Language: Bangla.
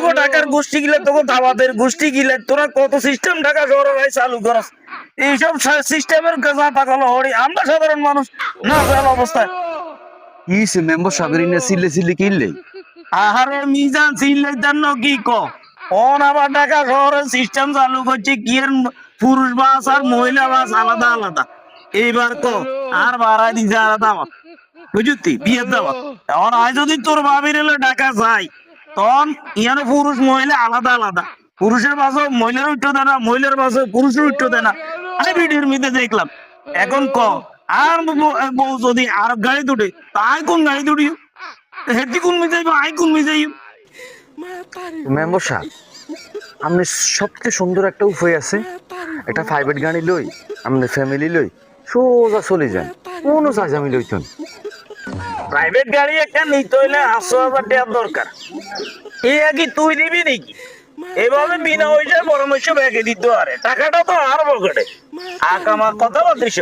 তোকে টাকার গোষ্ঠী গিলে তোকে দাবাদের গোষ্ঠী গিলে তোরা কত সিস্টেম ঢাকা শহরে ভাই চালু করস এইসব সিস্টেমের কথা পাগল হরি আমরা সাধারণ মানুষ না জাল অবস্থায় ইসে মেম্বার সাহেবের ইনে সিলে সিলে কিনলে আহারে মিজান সিলে জানো কি ক অন আবার ঢাকা শহরে সিস্টেম চালু করছে কি এর পুরুষ বাস আর মহিলা বাস আলাদা আলাদা এইবার ক আর বাড়াই দিছে আলাদা আমার বুঝতি বিয়ের দাওয়াত এখন আজ যদি তোর ভাবির এলে ঢাকা যাই তখন ইয়ানো পুরুষ মহিলা আলাদা আলাদা পুরুষের বাসও মহিলার উঠতে দেয় না মহিলার বাসও পুরুষের উঠতে দেয় না আমি ভিডিওর মধ্যে দেখলাম এখন ক আর বউ যদি আর গাড়ি দুটে তাই কোন গাড়ি দুটি হেঁটে কোন মিজাইব আই কোন মিজাইব মেম্বার সাহেব আপনি সবচেয়ে সুন্দর একটা উপায় আছে একটা প্রাইভেট গাড়ি লই আপনি ফ্যামিলি লই সোজা চলে যান কোনো চার্জ আমি লইতেন প্রাইভেট গাড়ি একটা নিতে হইলে 800,000 টাকা দরকার এই কি তুই দিবি নাকি এভাবে বিনা পয়সায় পরামর্শ ব্যাগে দিতে পারে টাকাটা তো আর পকেটে আক আমার কথা বলতিস